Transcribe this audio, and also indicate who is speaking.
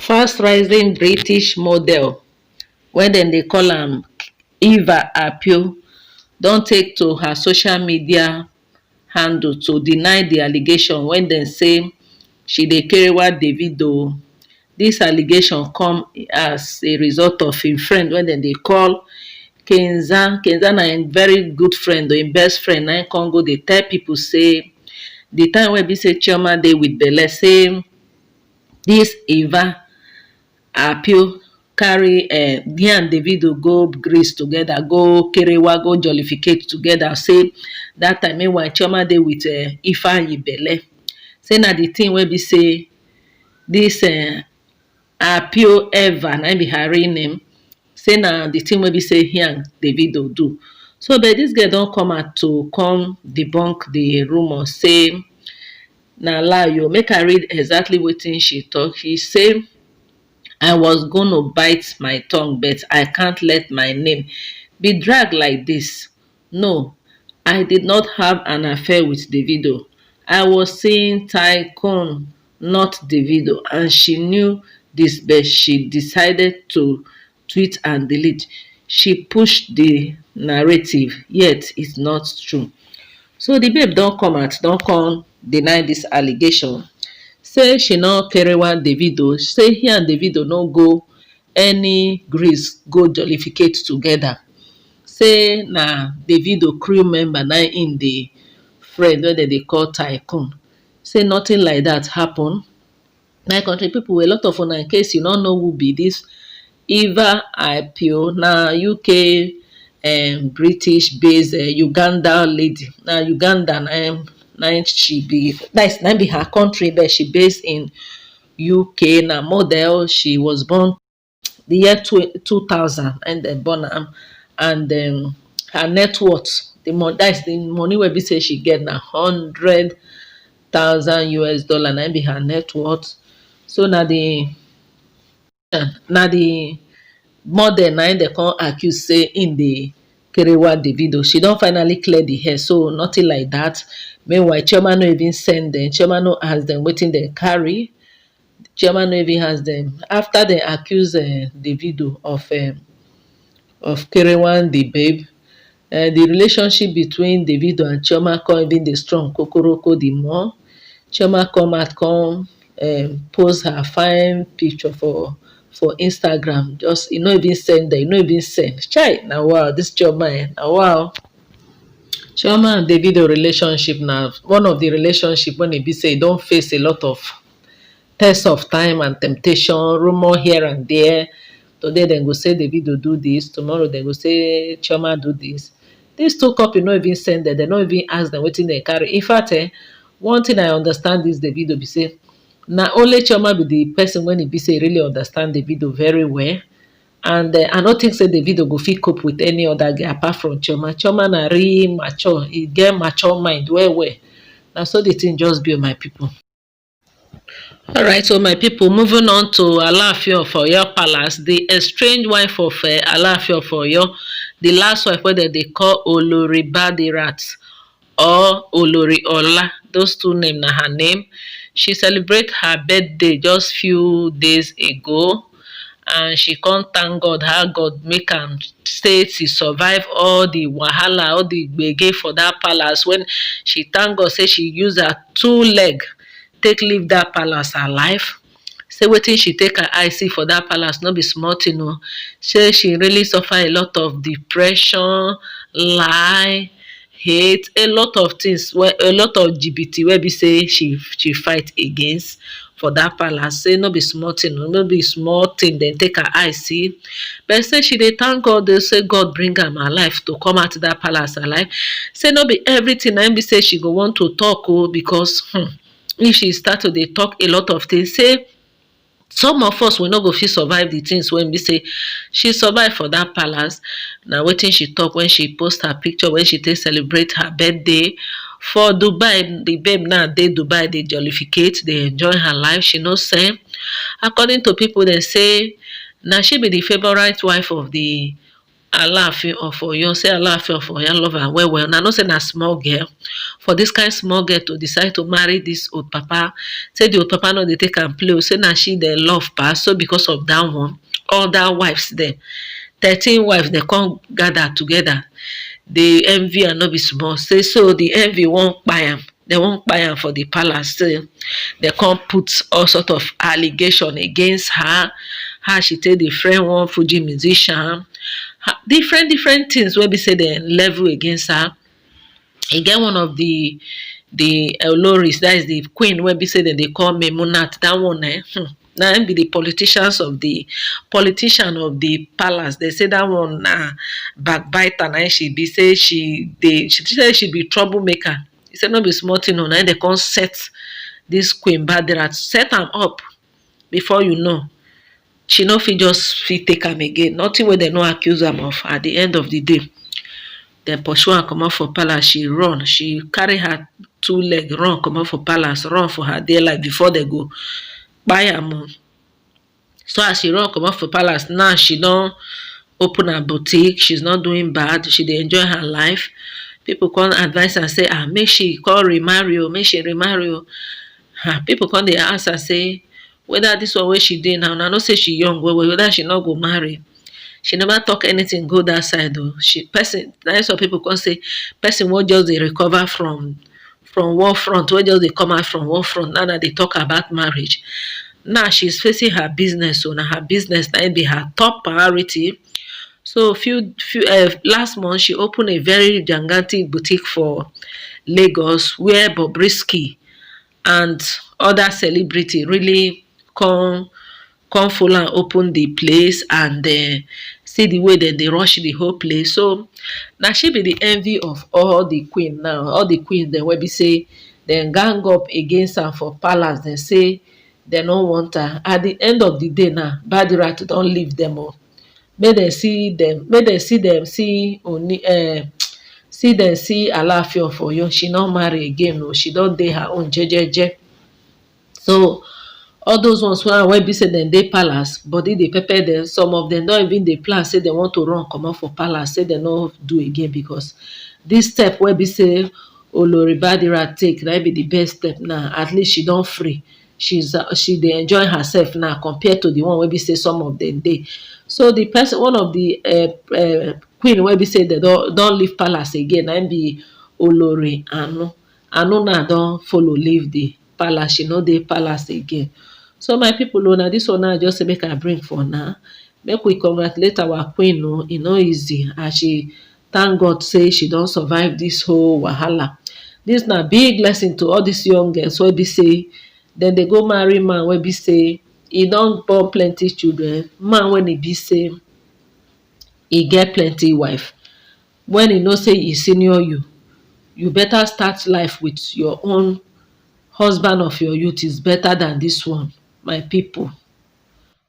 Speaker 1: Fast rising British model wey dem dey call am Eva Apio don take to her social media handle to deny the allegation wey dem say she dey kerewa Davido. Dis allegation come as a result of im friend wey dem dey call Kenza. Kenza na im very good friend, im best friend, na im come go dey tell pipu say the time wey be say Chioma dey with belle, say dis Eva Apio carry her and Davido go Greece together, go kerewa, go jollificate together. Say dat time meanwhile Chioma dey with Ifeanyi belle. Say na the thing wey be say dis Apio Eva, na im be her real name, say na the thing wey be say he and Davido do. So but dis girl don come out to come debunk the rumour, say na lie o. Make I read exactly wetin she talk. She say, I was gonna bite my tongue, but I can't let my name be dragged like this. No, I did not have an affair with Davido. I was seeing Tycoon, not Davido, and she knew this, but she decided to tweet and delete. She pushed the narrative, yet it's not true. So the babe don come out, don come deny this allegation. Say she no kerewa Davido. Say he and Davido no go any Greece go jollificate together. Say na Davido crew member na im dey friend wey dem dey call Tycoon. Say nothing like that happen. My country people, a lot of una, in case you no know who be this Eva Apio, na UK British based Uganda lady. Na Uganda na im she be, that na be her country, but she based in UK. Na model. She was born the year 2000 and dem born am, and her net worth, that's the money wey be say she get, na $100,000 na im be her net worth. So na the model na im dem come accuse say im dey kerewa Davido. She don finally clear the hair, so nothing like that. Meanwhile Chioma no even send dem, Chioma no ask dem wetin dem carry. Chioma no even ask dem. After dem accuse Davido of kerewan the babe, the relationship between Davido and Chioma come even dey strong kokoroko the more. Chioma come out come post her fine picture for Instagram. Just e no even send dem, e no even send. Chai, na wow, this Chioma na wow. Chioma and Davido relationship na one of the relationship when e be say e don face a lot of test of time and temptation, rumour here and there. Today dem go say Davido do this, tomorrow dem go say Chioma do this. Dis two couple no even send dem, dem no even ask dem wetin dem carry. In fact one thing I understand dis Davido be say na only Chioma be the person when e be say really understand Davido very well, and I no think say Davido go fit cope with any other girl apart from Chioma. Chioma na real mature, e get mature mind well well. Na so the thing just be, my people. Alright, so my people, moving on to Alaafin of Oyo Palace. The estranged wife of Alaafin of Oyo, the last wife wey dem dey call Olori Badirat or Olori Ola, those two names na her name. She celebrate her birthday just few days ago, and she come thank God how God make am stay to survive all the wahala, all the gbege for that palace. When she thank God say she use her two leg take leave that palace alive. Say wetin she take her eye see for that palace no be small thing o. Say she really suffer a lot of depression, lie, hate, a lot of things, a lot of GBT wey be say she fight against for that palace. Say no be small thing, no be small thing dem take her eye see. But say she dey thank God, dey say God bring am alive to come out that palace alive. Say no be everything na im be say she go want to talk o, because if she start to dey talk a lot of things, say some of us we no go fit survive the things wey be say she survive for that palace. Na wetin she talk when she post her picture when she take celebrate her birthday for Dubai. The babe now dey Dubai, dey jollificate, dey enjoy her life. She no say, according to people, dem say na she be the favourite wife of the Alaafin of Oyo, say Alaafin of Oyo love her well well. Una know say na small girl. For dis kind small girl to decide to marry dis old papa, say the old papa no dey take am play o, say na she dey love pass. So because of dat one, other wives dem, 13 wives dem come gather together dey envy am no be small. Say so the envy wan kpai am. Dem wan kpai am for the palace. Say dem come put all sort of allegation against her, how she take dey friend one Fuji musician, different things wey be say dem level against her. E get one of the Oloris, that is the queen wey be say dem dey call Memunat. Dat one na im be the politician of the palace. They say that one na backbiter na she be. Say she say she be troublemaker. He say no be small thing o. Na dem come set this Queen Badirat, set am up. Before you know, she no fit just fit take am again. Nothing wey dem no accuse am of. At the end of the day, dem pursue am comot for palace. She run. She carry her 2 leg run comot for palace, run for her dear life before dem go kpai am o. So as she run comot for palace, now she don open her boutique. She's not doing bad. She dey enjoy her life. People come advise her say make she come remarry o, make she remarry o. People come dey ask her say whether this one wey she dey now, una know say she young well well, whether she no go marry. She never talk anything go that side o. Na some people come say person wey just dey recover from war front, wey just dey come out from war front, now dey talk about marriage. Now she's facing her business. So now her business na be her top priority. So last month she opened a very gigantic boutique for Lagos, where Bobrisky and other celebrity really come follow and open the place, and see the way that they rush the whole place. So now she be the envy of all the queen now. All the queens dem wey be say dem gang up against her for palace. Dem say dem no want her. At the end of the day now, Badirat don leave dem o. Make dem see Alaafin of Oyo. She no marry again o. She don dey her own jejeje. So all those ones wey be say dem dey palace, body dey pepper dem. Some of dem don even dey plan say dem want to run comot for palace, say dem no do again, because this step wey be say Olori Badirat take, na be the best step now. At least she don free. She dey enjoy herself now compared to the one wey be say some of dem dey. So the person, one of the queen wey be say dem don leave palace again, na be Olori Anu. Anu now don follow leave the palace. She no dey palace again. So my people, na this one now just say make I bring for now. Make we congratulate our queen o. E no easy, as she thank God say she don survive this whole wahala. This na big lesson to all these young girls wey be say dem dey go marry man wey be say e don born plenty children. Man when e be say e get plenty wife. When e know say e senior you better start life with your own husband of your youth. Is better than this one, my people.